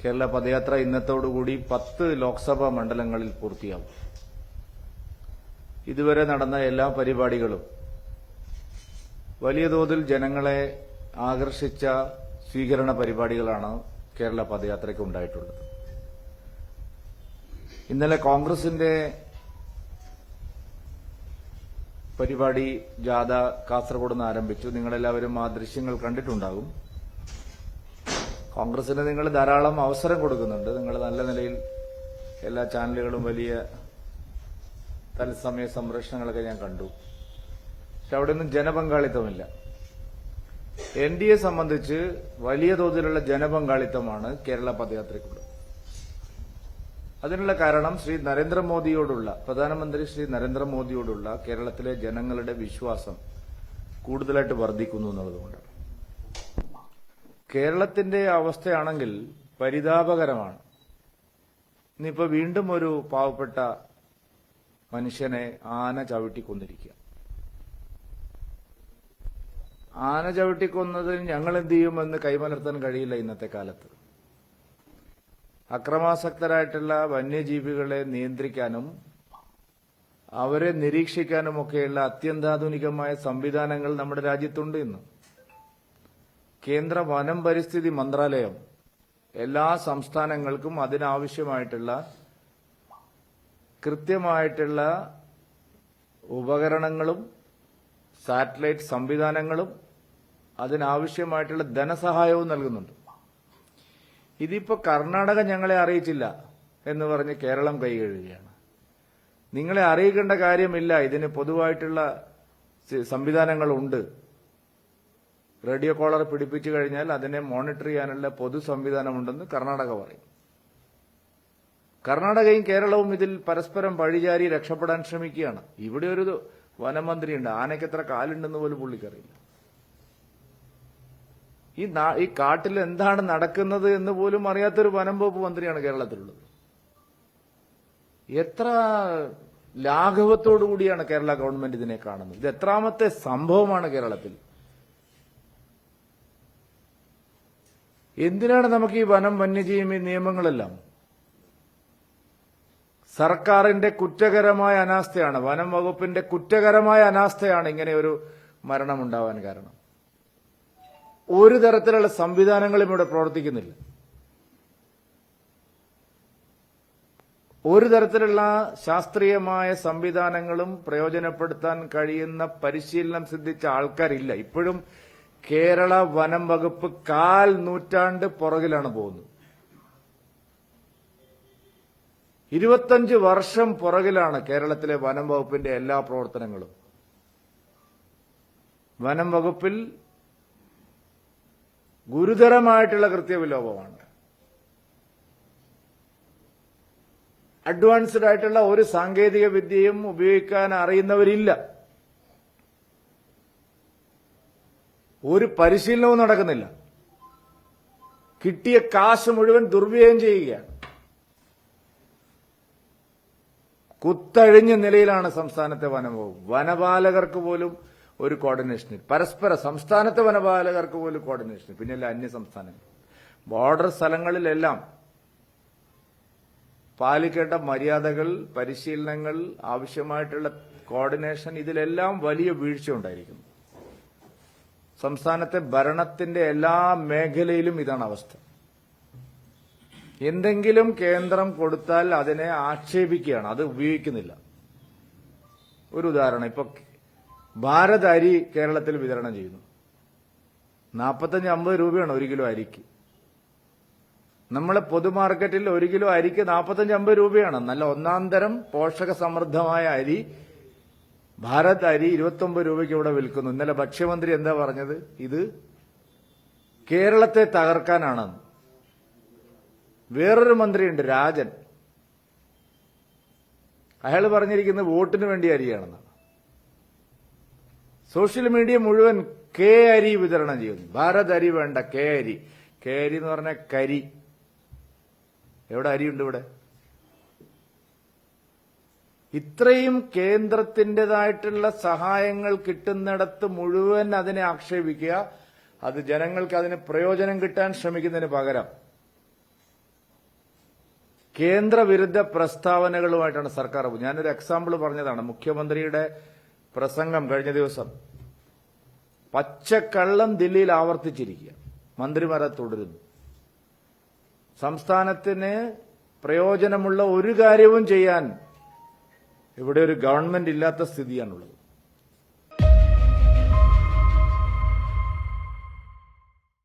കേരള പദയാത്ര ഇന്നത്തോടുകൂടി 10 ലോക്സഭാ മണ്ഡലങ്ങളിൽ പൂർത്തിയാവും. ഇതുവരെ നടന്ന എല്ലാ പരിപാടികളും വലിയ തോതിൽ ജനങ്ങളെ ആകർഷിച്ച സ്വീകരണ പരിപാടികളാണ് കേരള പദയാത്രയ്ക്ക് ഉണ്ടായിട്ടുള്ളത്. ഇന്നലെ കോൺഗ്രസിന്റെ പരിപാടി ജാഥ കാസർഗോഡ് നിന്ന് ആരംഭിച്ചു. നിങ്ങളെല്ലാവരും ആ ദൃശ്യങ്ങൾ കണ്ടിട്ടുണ്ടാകും. കോൺഗ്രസിന് നിങ്ങൾ ധാരാളം അവസരം കൊടുക്കുന്നുണ്ട്. നിങ്ങൾ നല്ല നിലയിൽ എല്ലാ ചാനലുകളും വലിയ തത്സമയ സംപ്രേഷണങ്ങളൊക്കെ ഞാൻ കണ്ടു. പക്ഷെ അവിടെയൊന്നും ജനപങ്കാളിത്തമില്ല. എൻഡിഎ സംബന്ധിച്ച് വലിയ തോതിലുള്ള ജനപങ്കാളിത്തമാണ് കേരള പദയാത്രയ്ക്കുള്ളത്. അതിനുള്ള കാരണം പ്രധാനമന്ത്രി ശ്രീ നരേന്ദ്രമോദിയോടുള്ള കേരളത്തിലെ ജനങ്ങളുടെ വിശ്വാസം കൂടുതലായിട്ട് വർദ്ധിക്കുന്നു എന്നുള്ളതുകൊണ്ടാണ്. കേരളത്തിന്റെ അവസ്ഥയാണെങ്കിൽ പരിതാപകരമാണ്. ഇന്നിപ്പോ വീണ്ടും ഒരു പാവപ്പെട്ട മനുഷ്യനെ ആന ചവിട്ടിക്കൊന്നിരിക്കുക. ആന ചവിട്ടിക്കൊന്നതിന് ഞങ്ങൾ എന്ത് ചെയ്യുമെന്ന് കൈമലർത്താൻ കഴിയില്ല. ഇന്നത്തെ കാലത്ത് അക്രമാസക്തരായിട്ടുള്ള വന്യജീവികളെ നിയന്ത്രിക്കാനും അവരെ നിരീക്ഷിക്കാനുമൊക്കെയുള്ള അത്യന്താധുനികമായ സംവിധാനങ്ങൾ നമ്മുടെ രാജ്യത്തുണ്ട്. ഇന്ന് കേന്ദ്ര വനം പരിസ്ഥിതി മന്ത്രാലയം എല്ലാ സംസ്ഥാനങ്ങൾക്കും അതിനാവശ്യമായിട്ടുള്ള കൃത്യമായിട്ടുള്ള ഉപകരണങ്ങളും സാറ്റലൈറ്റ് സംവിധാനങ്ങളും അതിനാവശ്യമായിട്ടുള്ള ധനസഹായവും നൽകുന്നുണ്ട്. ഇതിപ്പോ കർണാടക ഞങ്ങളെ അറിയിച്ചില്ല എന്ന് പറഞ്ഞ് കേരളം കൈകഴുകുകയാണ്. നിങ്ങളെ അറിയിക്കേണ്ട കാര്യമില്ല, ഇതിന് പൊതുവായിട്ടുള്ള സംവിധാനങ്ങളുണ്ട്. റേഡിയോ കോളർ പിടിപ്പിച്ചു കഴിഞ്ഞാൽ അതിനെ മോണിറ്റർ ചെയ്യാനുള്ള പൊതു സംവിധാനമുണ്ടെന്ന് കർണാടക പറയും. കർണാടകയും കേരളവും ഇതിൽ പരസ്പരം പഴിചാരി രക്ഷപ്പെടാൻ ശ്രമിക്കുകയാണ്. ഇവിടെ ഒരു വനമന്ത്രിയുണ്ട്, ആനയ്ക്ക് എത്ര കാലുണ്ടെന്ന് പോലും പുള്ളിക്കറിയില്ല. ഈ കാട്ടിൽ എന്താണ് നടക്കുന്നത് എന്ന് പോലും അറിയാത്തൊരു വനം വകുപ്പ് മന്ത്രിയാണ് കേരളത്തിലുള്ളത്. എത്ര ലാഘവത്തോടുകൂടിയാണ് കേരള ഗവൺമെന്റ് ഇതിനെ കാണുന്നത്. ഇത് എത്രാമത്തെ സംഭവമാണ് കേരളത്തിൽ? എന്തിനാണ് നമുക്ക് ഈ വന്യജീവി നിയമങ്ങളെല്ലാം? സർക്കാരിന്റെ കുറ്റകരമായ അനാസ്ഥയാണ്, വനം വകുപ്പിന്റെ കുറ്റകരമായ അനാസ്ഥയാണ് ഇങ്ങനെ ഒരു മരണമുണ്ടാവാൻ കാരണം. ഒരു തരത്തിലുള്ള സംവിധാനങ്ങളും ഇവിടെ പ്രവർത്തിക്കുന്നില്ല. ഒരു തരത്തിലുള്ള ശാസ്ത്രീയമായ സംവിധാനങ്ങളും പ്രയോജനപ്പെടുത്താൻ കഴിയുന്ന പരിശീലനം സിദ്ധിച്ച ആൾക്കാരില്ല. ഇപ്പോഴും കേരള വനം വകുപ്പ് 1/4 നൂറ്റാണ്ട് പുറകിലാണ് പോകുന്നത്. 25 വർഷം പുറകിലാണ് കേരളത്തിലെ വനം വകുപ്പിന്റെ എല്ലാ പ്രവർത്തനങ്ങളും. വനം വകുപ്പിൽ ഗുരുതരമായിട്ടുള്ള കൃത്യവിലോപമാണ്. അഡ്വാൻസ്ഡ് ആയിട്ടുള്ള ഒരു സാങ്കേതിക വിദ്യയും ഉപയോഗിക്കാൻ അറിയുന്നവരില്ല. ഒരു പരിശീലനവും നടക്കുന്നില്ല. കിട്ടിയ കാശ് മുഴുവൻ ദുർവ്യയം ചെയ്യുകയാണ്. കുത്തഴിഞ്ഞ നിലയിലാണ് സംസ്ഥാനത്തെ വനംവകുപ്പ്. വനപാലകർക്ക് പോലും ഒരു കോർഡിനേഷൻ, പരസ്പര സംസ്ഥാനത്തെ വനപാലകർക്ക് പോലും കോർഡിനേഷൻ, പിന്നെയല്ല അന്യ സംസ്ഥാനങ്ങൾ. ബോർഡർ സ്ഥലങ്ങളിലെല്ലാം പാലിക്കേണ്ട മര്യാദകൾ, പരിശീലനങ്ങൾ, ആവശ്യമായിട്ടുള്ള കോർഡിനേഷൻ, ഇതിലെല്ലാം വലിയ വീഴ്ച ഉണ്ടായിരിക്കുന്നു. സംസ്ഥാനത്തെ ഭരണത്തിന്റെ എല്ലാ മേഖലയിലും ഇതാണ് അവസ്ഥ. എന്തെങ്കിലും കേന്ദ്രം കൊടുത്താൽ അതിനെ ആക്ഷേപിക്കുകയാണ്, അത് ഉപയോഗിക്കുന്നില്ല. ഒരു ഉദാഹരണം, ഇപ്പൊ ഭാരത് അരി കേരളത്തിൽ വിതരണം ചെയ്യുന്നു. 45-50 രൂപയാണ് 1 കിലോ അരിക്ക്. നമ്മളെ പൊതുമാർക്കറ്റിൽ 1 കിലോ അരിക്ക് 45-50 രൂപയാണ്. നല്ല ഒന്നാം തരം പോഷക സമൃദ്ധമായ അരി, ഭാരത് അരി 29 രൂപയ്ക്ക് ഇവിടെ വിൽക്കുന്നു. ഇന്നലെ ഭക്ഷ്യമന്ത്രി എന്താ പറഞ്ഞത്? ഇത് കേരളത്തെ തകർക്കാനാണെന്ന്. വേറൊരു മന്ത്രിയുണ്ട്, രാജൻ, അയാൾ പറഞ്ഞിരിക്കുന്നത് വോട്ടിന് വേണ്ടി അരിയാണെന്നാണ്. സോഷ്യൽ മീഡിയ മുഴുവൻ കെ അരി വിതരണം ചെയ്യുന്നു. ഭാരത് അരി വേണ്ട, കെ അരി. കെ അരി എന്ന് പറഞ്ഞാൽ കരി. എവിടെ അരിയുണ്ട് ഇവിടെ? ഇത്രയും കേന്ദ്രത്തിൻ്റെതായിട്ടുള്ള സഹായങ്ങൾ കിട്ടുന്നിടത്ത് മുഴുവൻ അതിനെ ആക്ഷേപിക്കുക, അത് ജനങ്ങൾക്ക് അതിന് പ്രയോജനം കിട്ടാൻ ശ്രമിക്കുന്നതിന് പകരം കേന്ദ്രവിരുദ്ധ പ്രസ്താവനകളുമായിട്ടാണ് സർക്കാർ. ഞാനൊരു എക്സാമ്പിൾ പറഞ്ഞതാണ്. മുഖ്യമന്ത്രിയുടെ പ്രസംഗം കഴിഞ്ഞ ദിവസം പച്ചക്കള്ളം ദില്ലിയിൽ ആവർത്തിച്ചിരിക്കുക. മന്ത്രിമാരെ തുടരുന്നു. സംസ്ഥാനത്തിന് പ്രയോജനമുള്ള ഒരു കാര്യവും ചെയ്യാൻ ഇവിടെ ഒരു ഗവൺമെന്റ് ഇല്ലാത്ത സ്ഥിതിയാണുള്ളത്.